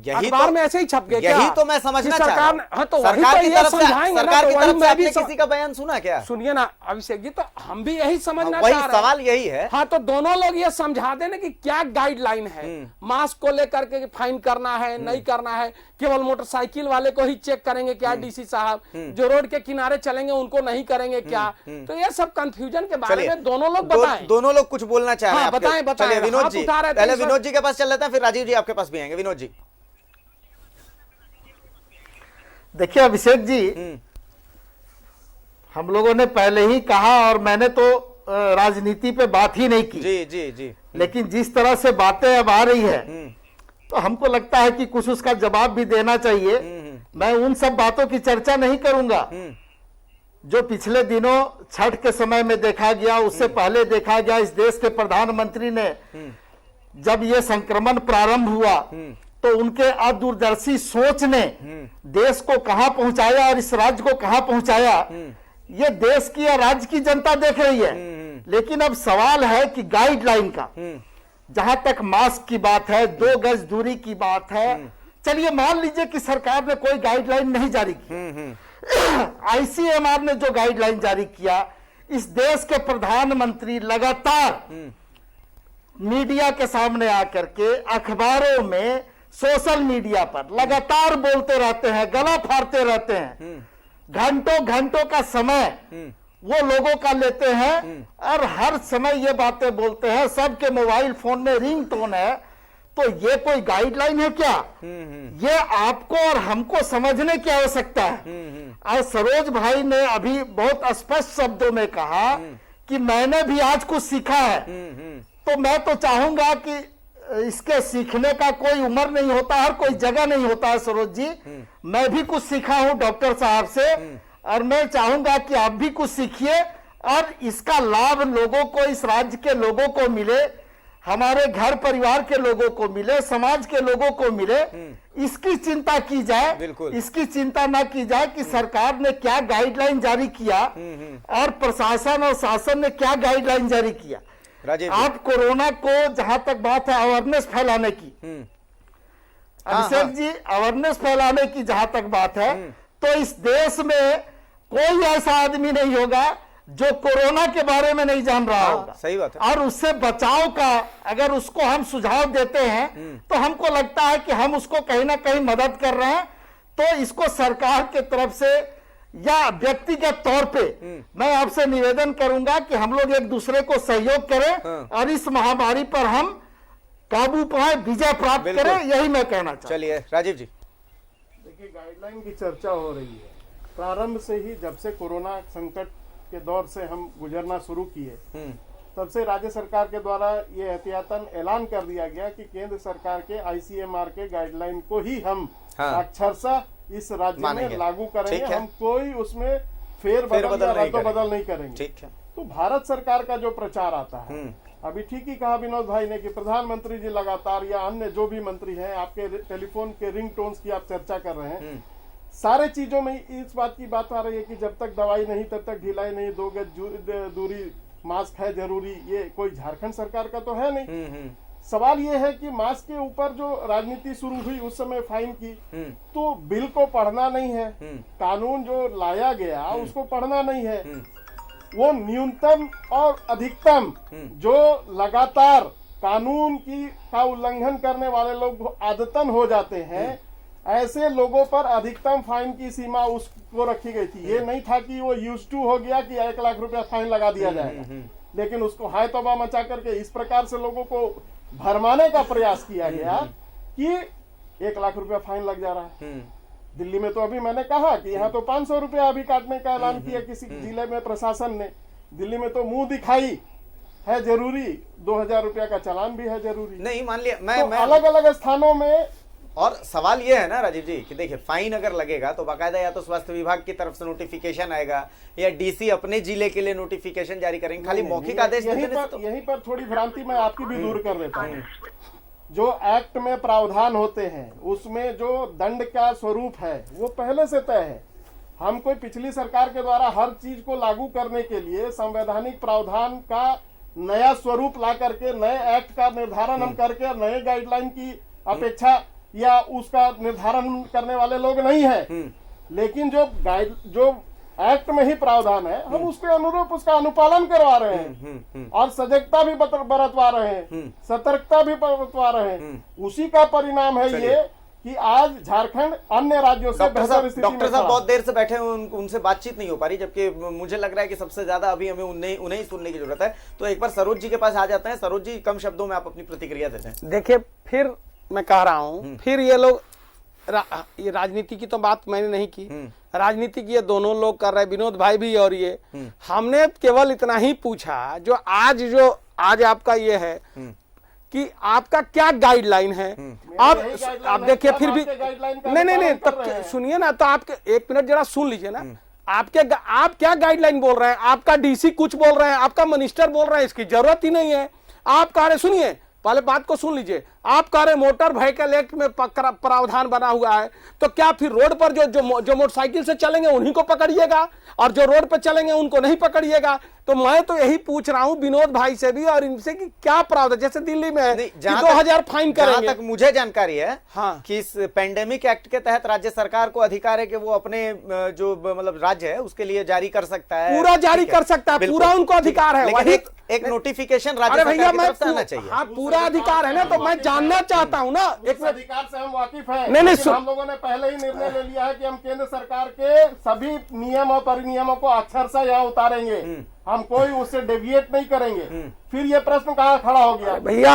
अखबार में ऐसे ही छप गया यही तो मैं समझना चाह रहा हूं। हाँ तो वही सरकार तो की ये तरफ से, समझाएंगे ना, सरकार तो की वही तरफ से मैं भी आपने किसी का बयान सुना क्या? सुनिए ना अभिषेक जी, तो हम भी यही समझना वही चाह रहे हैं। सवाल यही है। हाँ तो दोनों लोग ये समझा देना कि क्या गाइडलाइन है, मास्क को लेकर के फाइन करना है नहीं करना है, केवल मोटरसाइकिल वाले को ही चेक करेंगे क्या डीसी साहब, जो रोड के किनारे चलेंगे उनको नहीं करेंगे क्या? तो ये सब कंफ्यूजन के बारे में दोनों लोग बताएं। दोनों लोग कुछ बोलना चाह रहे हैं। हाँ, बताएं, बताएं। चलिए विनोद हाथ जी, उठा रहे थे पहले इस वक्त। विनोद जी के पास चल लेते हैं, फिर राजीव जी आपके पास भी आएंगे। विनोद जी, देखिए अभिषेक जी, हम लोगों ने पहले ही कहा और मैंने तो राजनीति पे बात ही नहीं की। जी जी जी। लेकिन जिस तरह से बातें अब आ रही है तो हमको लगता है कि कुछ उसका जवाब भी देना चाहिए। मैं उन सब बातों की चर्चा नहीं करूंगा जो पिछले दिनों छठ के समय में देखा गया, उससे पहले देखा गया। इस देश के प्रधानमंत्री ने जब ये संक्रमण प्रारंभ हुआ तो उनके अदूरदर्शी सोच ने देश को कहां पहुंचाया और इस राज्य को कहां पहुंचाया, ये देश की या राज्य की जनता देख रही है। लेकिन अब सवाल है कि गाइडलाइन का, जहां तक मास्क की बात है, 2 गज दूरी की बात है, चलिए मान लीजिए कि सरकार ने कोई गाइडलाइन नहीं जारी की, आईसीएमआर ने जो गाइडलाइन जारी किया, इस देश के प्रधानमंत्री लगातार मीडिया के सामने आकर के, अखबारों में, सोशल मीडिया पर लगातार बोलते रहते हैं, गला फाड़ते रहते हैं, घंटों घंटों का समय वो लोगों का लेते हैं और हर समय ये बातें बोलते हैं। सबके मोबाइल फोन में रिंगटोन है। तो ये कोई गाइडलाइन है क्या? ये आपको और हमको समझने की आवश्यकता है। और सरोज भाई ने अभी बहुत स्पष्ट शब्दों में कहा कि मैंने भी आज कुछ सीखा है। तो मैं तो चाहूंगा कि इसके सीखने का कोई उम्र नहीं होता, हर कोई जगह नहीं होता है। सरोज जी, मैं भी कुछ सीखा हूं डॉक्टर साहब से और मैं चाहूंगा कि आप भी कुछ सीखिए और इसका लाभ लोगों को, इस राज्य के लोगों को मिले, हमारे घर परिवार के लोगों को मिले, समाज के लोगों को मिले। इसकी चिंता की जाए, इसकी चिंता ना की जाए कि सरकार ने क्या गाइडलाइन जारी किया और प्रशासन और शासन ने क्या गाइडलाइन जारी किया। आप कोरोना को, जहां तक बात है अवेयरनेस फैलाने की, अभिषेक जी, अवेयरनेस फैलाने की जहां तक बात है, तो इस देश में कोई ऐसा आदमी नहीं होगा जो कोरोना के बारे में नहीं जान रहा होगा। सही बात है। और उससे बचाव का अगर उसको हम सुझाव देते हैं तो हमको लगता है कि हम उसको कहीं ना कहीं मदद कर रहे हैं। तो इसको सरकार के तरफ से या व्यक्तिगत तौर पे मैं आपसे निवेदन करूंगा कि हम लोग एक दूसरे को सहयोग करें और इस महामारी पर हम काबू पाए, विजय प्राप्त करें, यही मैं कहना चाहता हूं। चलिए राजीव जी, देखिए गाइडलाइन की चर्चा हो रही है। प्रारंभ से ही, जब से कोरोना संकट के दौर से हम गुजरना शुरू किए, तब से राज्य सरकार के द्वारा ये एहतियातन ऐलान कर दिया गया कि केंद्र सरकार के आईसीएमआर के गाइडलाइन को ही हम अक्षरशः इस राज्य में लागू करेंगे। हम कोई उसमें फेरबदल या रद्द-बदल नहीं करेंगे। ठीक है। तो भारत सरकार का जो प्रचार आता है, अभी ठीक ही कहा विनोद भाई ने कि प्रधानमंत्री जी लगातार या अन्य जो भी मंत्री हैं, आपके टेलीफोन के रिंगटोन्स की आप चर्चा कर रहे हैं, सारे चीजों में इस बात की बात आ रही है कि जब तक दवाई नहीं तब तक ढिलाई नहीं, 2 गज दूरी, मास्क है जरूरी। ये कोई झारखंड सरकार का तो है नहीं। सवाल ये है कि मास्क के ऊपर जो राजनीति शुरू हुई उस समय फाइन की, तो बिल को पढ़ना नहीं है, कानून जो लाया गया उसको पढ़ना नहीं है। वो न्यूनतम और अधिकतम जो लगातार कानून का उल्लंघन करने वाले लोग आदतन हो जाते हैं, ऐसे लोगों पर अधिकतम फाइन की सीमा उसको रखी गई थी। ये नहीं था कि वो यूज टू हो गया कि 1 लाख रुपया फाइन लगा दिया जाएगा, लेकिन उसको हाय तौबा मचा करके इस प्रकार से लोगों को भरमाने का प्रयास किया गया कि 1 लाख रुपया फाइन लग जा रहा है। दिल्ली में तो अभी मैंने कहा कि यहाँ तो 500 रुपया अभी काटने का ऐलान किया किसी जिले में प्रशासन ने। दिल्ली में तो मुंह दिखाई है जरूरी, 2000 रुपया का चालान भी है जरूरी। नहीं मान लिया, मैं अलग अलग स्थानों में। और सवाल ये है ना राजीव जी कि देखिए, फाइन अगर लगेगा तो बाकायदा या तो स्वास्थ्य विभाग की तरफ से नोटिफिकेशन आएगा या डीसी अपने जिले के लिए नोटिफिकेशन जारी करेंगे। खाली मौखिक आदेश यहीं पर थोड़ी भ्रांति मैं आपकी भी दूर कर देता हूँ। जो एक्ट में प्रावधान होते हैं उसमें जो दंड का स्वरूप है वो पहले से तय है। हम कोई पिछली सरकार के द्वारा हर चीज को लागू करने के लिए संवैधानिक प्रावधान का नया स्वरूप ला करके, नए एक्ट का निर्धारण हम करके, नए गाइडलाइन की अपेक्षा या उसका निर्धारण करने वाले लोग नहीं है, लेकिन जो एक्ट में ही प्रावधान है, हम उसके अनुरूप उसका अनुपालन करवा रहे हैं और सजगता भी बरतवा रहे हैं, सतर्कता भी बरतवा रहे हैं। उसी का परिणाम है ये कि आज झारखंड अन्य राज्यों से बेहतर स्थिति में डॉक्टर साहब बहुत देर से बैठे हैं, उनसे बातचीत नहीं हो पा रही, जबकि मुझे लग रहा है कि सबसे ज्यादा अभी हमें उन्हें ही सुनने की जरूरत है। तो एक बार सरोज जी के पास आ जाते हैं। सरोज जी, कम शब्दों में आप अपनी प्रतिक्रिया देते हैं। देखिए, फिर मैं कह रहा हूं, फिर ये लोग ये राजनीति की तो बात मैंने नहीं की, राजनीति की ये दोनों लोग कर रहे हैं, विनोद भाई भी और ये। हमने केवल इतना ही पूछा जो आज आपका ये है कि आपका क्या गाइडलाइन है। आप देखिए, फिर भी नहीं तब सुनिए ना, तो आपके एक मिनट जरा सुन लीजिए ना। आप क्या गाइडलाइन बोल रहे हैं? आपका डीसी कुछ बोल रहे हैं, आपका मिनिस्टर बोल रहे हैं, इसकी जरूरत ही नहीं है। आप कह रहे, सुनिए पहले बात को सुन लीजिए, आप कह रहे मोटर व्हीकल एक्ट में प्रावधान बना हुआ है, तो क्या फिर रोड पर जो मोटरसाइकिल से चलेंगे उन्हीं को पकड़िएगा और जो रोड पर चलेंगे उनको नहीं पकड़िएगा? तो मैं तो यही पूछ रहा हूं विनोद भाई से भी और इनसे कि क्या प्रावधान, जैसे दिल्ली में 2000 फाइन करेंगे। जहां तक मुझे जानकारी है, हाँ, कि इस पेंडेमिक एक्ट के तहत राज्य सरकार को अधिकार है कि वो अपने जो मतलब राज्य है उसके लिए जारी कर सकता है, पूरा जारी कर सकता है, पूरा उनको अधिकार है। वही एक नोटिफिकेशन राज्य सरकार की तरफ से आना चाहिए। हाँ, पूरा अधिकार है ना, तो मैं जानना चाहता हूँ ना। एक अधिकार से हम वाकिफ हैं, नहीं, हम लोगों ने पहले ही निर्णय ले लिया है कि हम केंद्र सरकार के सभी नियम और परिनियमों को अक्षरशः यहाँ उतारेंगे, हम कोई उससे डेविएट नहीं करेंगे। फिर ये प्रश्न कहाँ खड़ा हो गया भैया?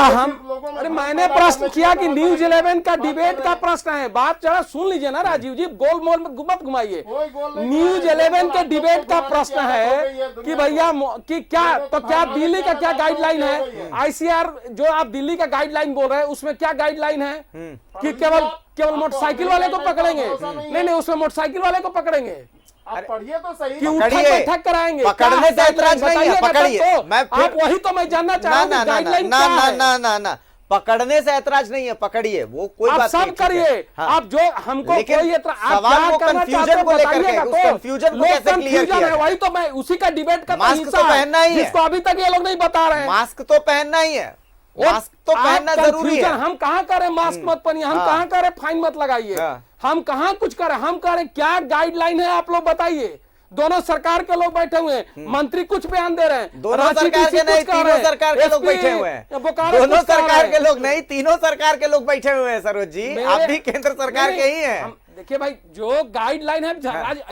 अरे मैंने प्रश्न किया कि न्यूज 11 का डिबेट का प्रश्न है, बात जरा सुन लीजिए ना राजीव जी, गोल मोल में मत घुमाइए। न्यूज 11 के डिबेट का प्रश्न है कि भैया कि क्या दिल्ली का क्या गाइडलाइन है? आईसीआर जो आप दिल्ली का गाइडलाइन बोल रहे हैं उसमें क्या गाइडलाइन है कि केवल मोटरसाइकिल वाले को पकड़ेंगे? नहीं, उसमें मोटरसाइकिल वाले को पकड़ेंगे। आप पढ़िए तो सही, कि उठक बैठक कराएंगे, पकड़ने से ऐतराज नहीं है, पकड़िए। आप वही तो मैं जानना चाह रहा हूं, गाइडलाइन क्या है? ना, पकड़ने से ऐतराज नहीं है, पकड़िए, वो कोई बात नहीं। आप सब करिए, आप जो हमको कोई सवाल को कंफ्यूजन को लेकर के, उस कंफ्यूजन को कैसे क्लियर किया जाए? वही तो मैं उसी का डिबेट का मास्क तो पहनना ही है, जिसको अभी तक ये लोग नहीं बता रहे हैं। मास्क तो पहनना ही है, मास्क तो पहनना जरूरी है। हम कहाँ करें मास्क मत पहनिए, हम कहाँ करें फाइन मत लगाइए, हम कहाँ कुछ करें? हम करें क्या गाइडलाइन है आप लोग बताइए। दोनों सरकार के लोग बैठे हुए हैं, मंत्री कुछ बयान दे रहे हैं, दोनों सरकार के नहीं, तीनों सरकार के लोग बैठे हुए हैं। दोनों सरकार के लोग नहीं, तीनों सरकार के लोग बैठे हुए हैं। सरोज जी, आप भी केंद्र सरकार के ही हैं। देखिए भाई, जो गाइडलाइन है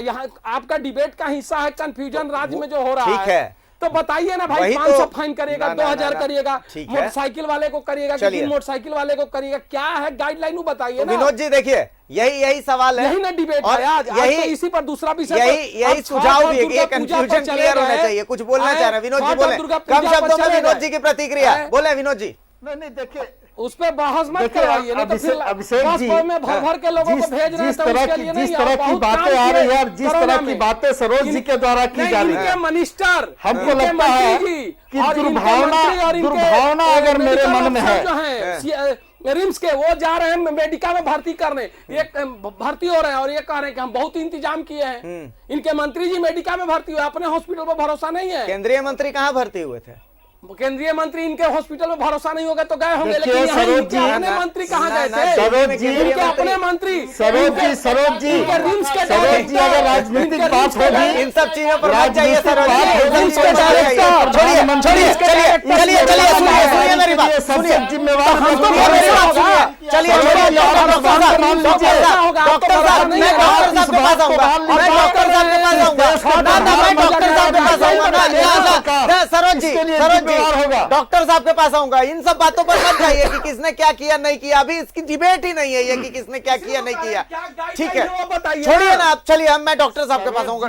यहाँ आपका डिबेट का हिस्सा है, कंफ्यूजन राज्य में जो हो रहा है, तो बताइए ना भाई, 500 फाइन करिएगा, 2000 करिएगा, मोटरसाइकिल वाले को करिएगा, मोटरसाइकिल वाले को करिएगा, क्या है गाइडलाइन बताइए ना। विनोद जी देखिए, यही सवाल है, यही ना डिबेट है आज, यही तो इसी पर दूसरा विषय, यही सुझाव भी है कि कंफ्यूजन क्लियर होना चाहिए। कुछ बोलना चाह रहे हैं विनोद जी, बोले कम शब्दों में विनोद जी की प्रतिक्रिया बोले। विनोद जी, नहीं देखिए, उस पर बहस मत करवाइए, नहीं तो फिर अभिषेक जी में भर के लोगों को भेज रहे हैं, तो उसके लिए नहीं। जिस तरह की बातें आ रही है, जिस तरह की बातें सरोज जी के द्वारा की जा रही है, मिनिस्टर, हमको लगता है कि दुर्भावना अगर मेरे मन में है, रिम्स के वो जा रहे हैं मेडिका में भर्ती करने, एक भर्ती हो रहे हैं और ये कह रहे हैं कि हम बहुत इंतजाम किए हैं। इनके मंत्री जी मेडिका में भर्ती हुए, अपने हॉस्पिटल पर भरोसा नहीं है। केंद्रीय मंत्री कहाँ भर्ती हुए थे? केंद्रीय मंत्री इनके हॉस्पिटल में भरोसा नहीं होगा तो गए होंगे, लेकिन यहाँ इनके अपने मंत्री कहाँ गए थे? सरोज जी, इनके अपने मंत्री, सरोज जी, अगर राजनीतिक बात होगी, इन सब चीजों पर बात चाहिए। सरोज चलिए मेरी बात, सबसे जिम्मेवार चलिए डॉक्टर साहब, मैं डॉक्टर साहब के पास आऊंगा, मैं डॉक्टर साहब के पास आऊंगा, मैं डॉक्टर साहब के पास आऊंगा। सरोज जी, डॉक्टर साहब के पास आऊंगा। इन सब बातों पर मत जाइए कि किसने क्या किया नहीं किया, अभी इसकी डिबेट ही नहीं है ये कि किसने क्या किया नहीं किया। ठीक है, छोड़िए ना आप, चलिए मैं डॉक्टर साहब के पास आऊंगा,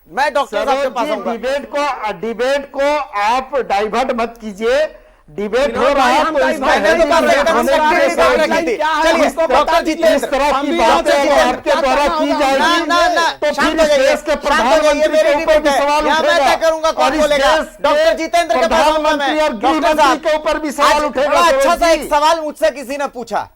मैं डॉक्टर साहब के पास आऊंगा। डिबेट को आप डाइवर्ट मत कीजिए, डिबेट हो रहा है, डॉक्टर जी इस तरह की बातें आपके द्वारा की जाएगी तो फिर देश के प्रधानमंत्री के ऊपर भी सवाल उठेगा और इस देश डॉक्टर जितेंद्र के प्रधानमंत्री और गृह मंत्री के ऊपर भी सवाल उठेगा। अच्छा सा एक सवाल मुझसे किसी ने पूछा,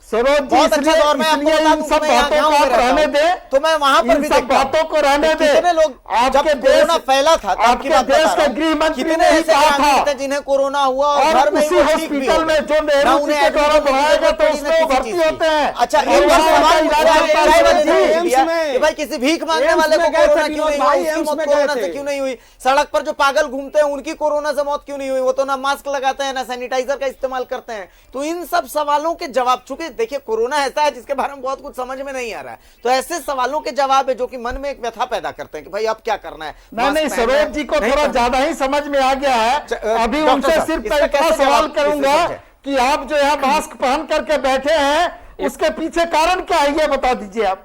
सरोज जी, बहुत अच्छा इसलिए दौर में आपको इसलिए बता इन दूं, सब मैं यहाँ बातों गाँव को में आप रहता रहने हूं, दें, तो मैं वहां पर इन भी सब देखता हूं बातों को रहने कि दें। कितने लोग जब आपके कोरोना फैला था तब की आपके बात देश बता के रहा हूं, गृह मंत्री कितने ने ही ऐसे कहा ग्रामीण था, थे जिन्हें कोरोना हुआ और और घर में ही उसी वो ठीक भी हॉस्पिटल हो में जो गए। ना नेहरू जी उन्हें के एडमिट द्वारा होने की बनाया गया जरूरत था, पड़ी, ना उसमें वो किसी भर्ती चीज की। होते हैं। अच्छा, और एक बार वहाँ सवाल का उठा इलाज है, होता है चाय वाले सरोज ने जी। पूछ लिया एम्स में। कि भाई किसी भीख मांगने एम्स वाले में को गए थे कोरोना क्यों विनोद नहीं हुआ, भाई, उसकी एम्स मौत में गए कोरोना थे। से क्यों नहीं हुई, सड़क पर जो पागल घूमते हैं उनकी कोरोना से मौत क्यों नहीं हुई, वो तो ना मास्क लगाते हैं ना सैनिटाइजर का इस्तेमाल करते हैं। तो इन सब सवालों के जवाब, चूंकि देखिए कोरोना ऐसा है जिसके बारे में बहुत कुछ समझ में नहीं आ रहा है, तो ऐसे सवालों के जवाब है जो कि मन में एक व्यथा पैदा करते हैं कि भाई अब क्या करना है। नहीं नहीं, मास्क पहनना है, सरोज जी को नहीं थोड़ा पहनना। ज्यादा ही समझ में आ गया है। अभी डॉक्टर उनसे साहब, सिर्फ इसका इतना कैसे सवाल जवाब करूंगा किसे समझे? कि आप जो है मास्क पहन करके बैठे हैं, उसके पीछे कारण क्या है ये बता दीजिए आप।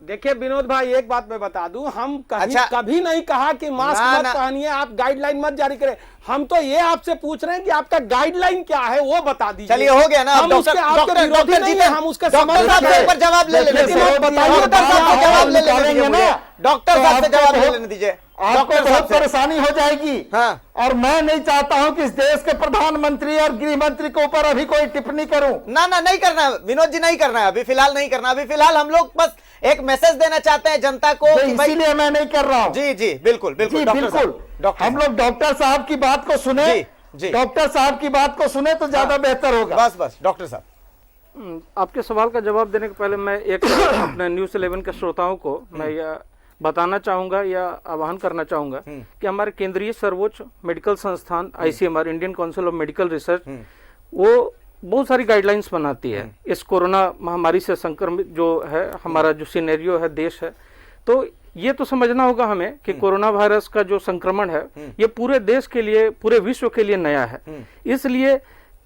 देखिए विनोद भाई, एक बात मैं बता दूं, हम कहीं अच्छा। कभी नहीं कहा कि मास्क ना, मत ना। पहनिए, आप गाइडलाइन मत जारी करें। हम तो ये आपसे पूछ रहे हैं कि आपका गाइडलाइन क्या है वो बता दीजिए। चलिए हो गया ना, हम उसके आपके विरोधी नहीं है, हम उसके डॉक्टर समर्थक साहब से हैं। एक बार जवाब ले लेने देखिए, दीजिए, सरोज जी, बताइए, आप डॉक्टर साहब से बात जवाब ले लेने निकालेंगे दीजिए ना, मुझे। डॉक्टर तो साहब से आपको जवाब ले बहुत- लेने दीजिए, आपको डॉक्टर बहुत साहब से। परेशानी हो जाएगी। हाँ। और मैं नहीं चाहता हूं कि इस देश के प्रधानमंत्री और गृह मंत्री के ऊपर अभी कोई टिप्पणी करूं। ना ना, नहीं करना है विनोद जी, नहीं करना है अभी फिलहाल, नहीं करना अभी फिलहाल। हम लोग बस एक मैसेज देना चाहते हैं जनता को तो कि भाई, इसीलिए मैं नहीं कर रहा हूं। जी जी बिल्कुल बिल्कुल जी डॉक्टर बिल्कुल, साहब, डॉक्टर हम लोग डॉक्टर साहब की बात को सुने, जी, जी। डॉक्टर साहब की बात को सुने तो ज्यादा बेहतर होगा। बस बस डॉक्टर साहब, आपके सवाल का जवाब देने के पहले मैं एक अपने न्यूज़ 11 के श्रोताओं को मैं यह बताना चाहूंगा या आह्वान करना चाहूंगा कि हमारे केंद्रीय सर्वोच्च मेडिकल संस्थान ICMR, Indian council of medical research, वो बहुत सारी गाइडलाइंस बनाती है इस कोरोना महामारी से संक्रमित जो है हमारा जो सिनेरियो है, देश है। तो ये तो समझना होगा हमें कि कोरोना वायरस का जो संक्रमण है ये पूरे देश के लिए, पूरे विश्व के लिए नया है। इसलिए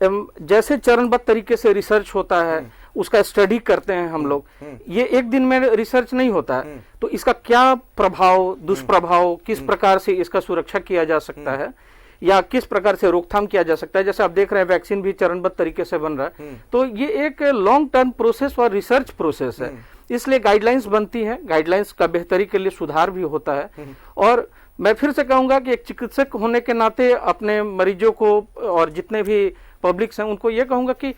जैसे चरणबद्ध तरीके से रिसर्च होता है, उसका स्टडी करते हैं हम लोग, ये एक दिन में रिसर्च नहीं होता है। तो इसका क्या प्रभाव, दुष्प्रभाव, किस प्रकार से इसका सुरक्षा किया जा सकता है या किस प्रकार से रोकथाम किया जा सकता है, जैसे आप देख रहे हैं वैक्सीन भी चरणबद्ध तरीके से बन रहा है। तो ये एक लॉन्ग टर्म प्रोसेस और रिसर्च प्रोसेस है, इसलिए गाइडलाइंस बनती हैं, गाइडलाइंस का बेहतरी के लिए सुधार भी होता है। और मैं फिर से कहूंगा कि एक चिकित्सक होने के नाते अपने मरीजों को और जितने भी पब्लिक्स हैं उनको ये कहूंगा कि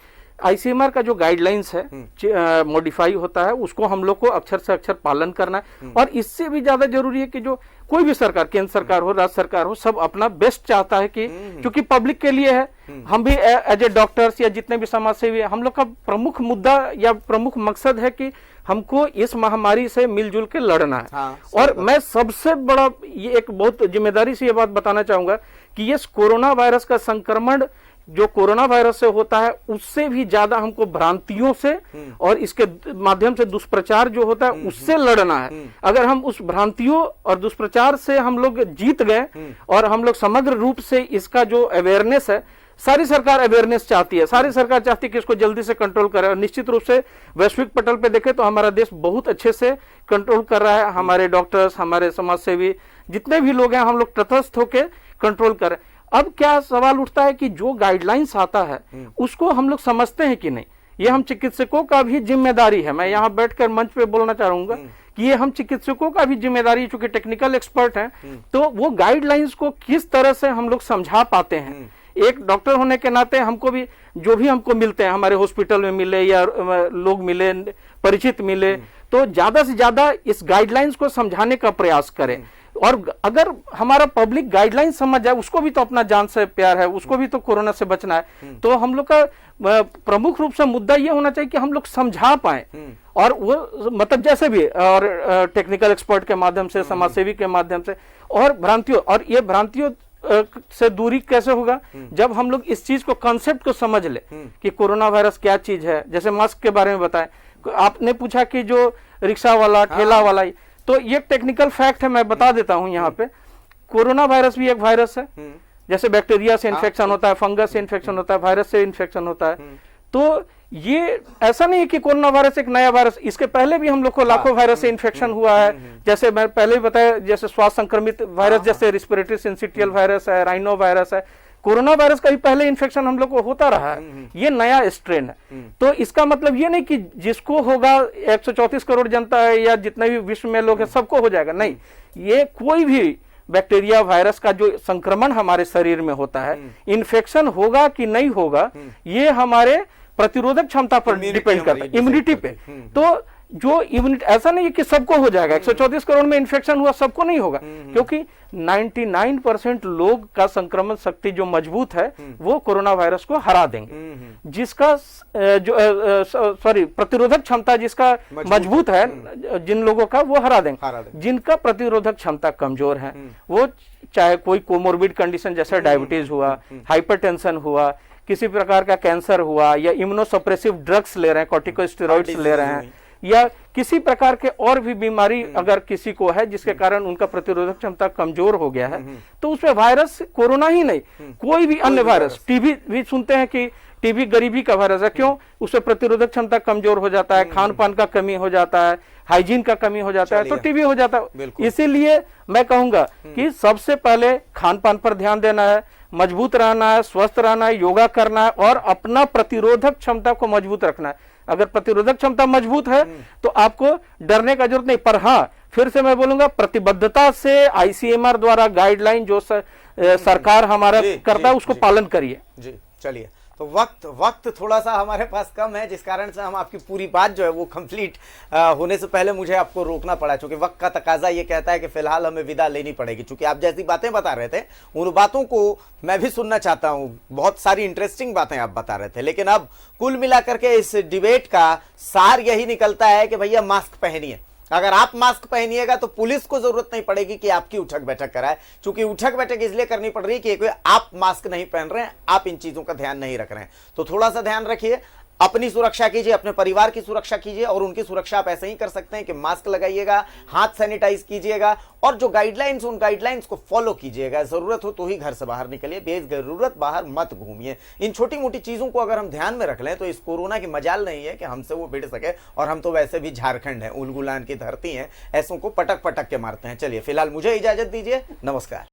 ICMR का जो गाइडलाइंस है मॉडिफाई होता है, उसको हम लोग को अक्षर से अक्षर पालन करना है। और इससे भी ज्यादा जरूरी है कि जो कोई भी सरकार, केंद्र सरकार हो, राज्य सरकार हो, सब अपना बेस्ट चाहता है कि क्योंकि पब्लिक के लिए है। हम भी एज ए डॉक्टर्स या जितने भी समाज सेवी है, हम लोग का प्रमुख मुद्दा या प्रमुख मकसद है कि हमको इस महामारी से मिलजुल के लड़ना है। हाँ, और मैं सबसे बड़ा ये एक बहुत जिम्मेदारी से ये बात बताना चाहूंगा कि ये कोरोना वायरस का संक्रमण जो कोरोना वायरस से होता है उससे भी ज्यादा हमको भ्रांतियों से और इसके माध्यम से दुष्प्रचार जो होता है उससे लड़ना है। अगर हम उस भ्रांतियों और दुष्प्रचार से हम लोग जीत गए और हम लोग समग्र रूप से इसका जो अवेयरनेस है, सारी सरकार अवेयरनेस चाहती है, सारी सरकार चाहती है कि इसको जल्दी से कंट्रोल करे। और निश्चित रूप से वैश्विक पटल पे देखें तो हमारा देश बहुत अच्छे से कंट्रोल कर रहा है। हमारे डॉक्टर्स, हमारे समाज सेवी, जितने भी लोग हैं, हम लोग तटस्थ होकर कंट्रोल कर रहे हैं। अब क्या सवाल उठता है कि जो गाइडलाइंस आता है उसको हम लोग समझते हैं कि नहीं। ये हम चिकित्सकों का भी जिम्मेदारी है। मैं यहाँ बैठकर मंच पे बोलना चाहूंगा कि ये हम चिकित्सकों का भी जिम्मेदारी है, चूंकि टेक्निकल एक्सपर्ट हैं, तो वो गाइडलाइंस को किस तरह से हम लोग समझा पाते हैं। एक डॉक्टर होने के नाते हमको भी जो भी हमको मिलते हैं, हमारे हॉस्पिटल में मिले या लोग मिले, परिचित मिले, तो ज्यादा से ज्यादा इस गाइडलाइंस को समझाने का प्रयास करें। और अगर हमारा पब्लिक गाइडलाइन समझ जाए, उसको भी तो अपना जान से प्यार है, उसको भी तो कोरोना से बचना है, तो हम लोग का प्रमुख रूप से मुद्दा ये होना चाहिए कि हम लोग समझा पाए। और वो मतलब जैसे भी और टेक्निकल एक्सपर्ट के माध्यम से, समाजसेवी के माध्यम से, और भ्रांतियों, और ये भ्रांतियों से दूरी कैसे होगा जब हम लोग इस चीज को, कंसेप्ट को समझ ले कि कोरोना वायरस क्या चीज है। जैसे मास्क के बारे में बताएं, आपने पूछा कि जो रिक्शा वाला, ठेला वाला, तो ये टेक्निकल फैक्ट है, मैं बता देता हूं यहाँ पे। कोरोना वायरस भी एक वायरस है, जैसे बैक्टीरिया से इन्फेक्शन होता है, फंगस से इन्फेक्शन होता है, वायरस से इन्फेक्शन होता है। तो ये ऐसा नहीं है कि कोरोना वायरस एक नया वायरस, इसके पहले भी हम लोग को लाखों वायरस से इन्फेक्शन हुआ है। जैसे मैं पहले भी बताया, जैसे श्वास संक्रमित वायरस, जैसे रिस्पिरेटरी सिंसिटियल वायरस है, राइनो वायरस है, कोरोना वायरस का भी पहले इन्फेक्शन हम लोग को होता रहा है। ये नया स्ट्रेन है। तो इसका मतलब ये नहीं कि जिसको होगा 134 करोड़ जनता है या जितने भी विश्व में लोग हैं सबको हो जाएगा, नहीं। ये कोई भी बैक्टीरिया, वायरस का जो संक्रमण हमारे शरीर में होता है, इन्फेक्शन होगा कि नहीं होगा, ये हमारे प्रतिरोधक क्षमता पर Immunity डिपेंड करता हमारी है, इम्यूनिटी पे। तो जो इम्यूनिटी, ऐसा नहीं है कि सबको हो जाएगा, 134 करोड़ में इन्फेक्शन हुआ सबको नहीं होगा, क्योंकि 99% लोग का संक्रमण शक्ति जो मजबूत है वो कोरोना वायरस को हरा देंगे। जिसका प्रतिरोधक क्षमता जिसका मजबूत है, जिन लोगों का, वो हरा देंगे। जिनका प्रतिरोधक क्षमता कमजोर है, वो चाहे कोई कोमोर्बिड कंडीशन जैसे डायबिटीज हुआ, हाइपरटेंशन हुआ, किसी प्रकार का कैंसर हुआ, या इम्यूनोसप्रेसिव ड्रग्स ले रहे हैं, कॉर्टिकोस्टेरॉइड्स ले रहे हैं, या किसी प्रकार के और भी बीमारी अगर किसी को है जिसके कारण उनका प्रतिरोधक क्षमता कमजोर हो गया है, तो उसमें वायरस कोरोना ही नहीं, कोई भी अन्य वायरस, टीबी भी सुनते हैं कि टीबी गरीबी का वायरस है, क्यों? उसमें प्रतिरोधक क्षमता कमजोर हो जाता है, खान पान का कमी हो जाता है, हाइजीन का कमी हो जाता है, तो टीबी हो जाता है। इसीलिए मैं कहूंगा कि सबसे पहले खान पान पर ध्यान देना है, मजबूत रहना है, स्वस्थ रहना है, योगा करना है और अपना प्रतिरोधक क्षमता को मजबूत रखना है। अगर प्रतिरोधक क्षमता मजबूत है तो आपको डरने का जरूरत नहीं। पर हाँ, फिर से मैं बोलूंगा, प्रतिबद्धता से आईसीएमआर द्वारा गाइडलाइन जो सरकार हमारा करता है उसको पालन करिए। जी चलिए, तो वक्त थोड़ा सा हमारे पास कम है, जिस कारण से हम आपकी पूरी बात जो है वो कंप्लीट होने से पहले मुझे आपको रोकना पड़ा, क्योंकि वक्त का तकाजा ये कहता है कि फिलहाल हमें विदा लेनी पड़ेगी। क्योंकि आप जैसी बातें बता रहे थे उन बातों को मैं भी सुनना चाहता हूं, बहुत सारी इंटरेस्टिंग बातें आप बता रहे थे, लेकिन अब कुल मिलाकर के इस डिबेट का सार यही निकलता है कि भैया मास्क पहनिए। अगर आप मास्क पहनिएगा तो पुलिस को जरूरत नहीं पड़ेगी कि आपकी उठक बैठक कराए, क्योंकि उठक बैठक इसलिए करनी पड़ रही है कि आप मास्क नहीं पहन रहे हैं, आप इन चीजों का ध्यान नहीं रख रहे हैं। तो थोड़ा सा ध्यान रखिए, अपनी सुरक्षा कीजिए, अपने परिवार की सुरक्षा कीजिए, और उनकी सुरक्षा आप ऐसे ही कर सकते हैं कि मास्क लगाइएगा, हाथ सैनिटाइज कीजिएगा, और जो गाइडलाइंस उन गाइडलाइंस को फॉलो कीजिएगा। जरूरत हो तो ही घर से बाहर निकलिए, बेजरूरत बाहर मत घूमिए। इन छोटी मोटी चीजों को अगर हम ध्यान में रख लें तो इस कोरोना की मजाल नहीं है कि हमसे वो भिड़ सके, और हम तो वैसे भी झारखंड है, उलगुलान की धरती है, ऐसों को पटक पटक के मारते हैं। चलिए फिलहाल मुझे इजाजत दीजिए, नमस्कार।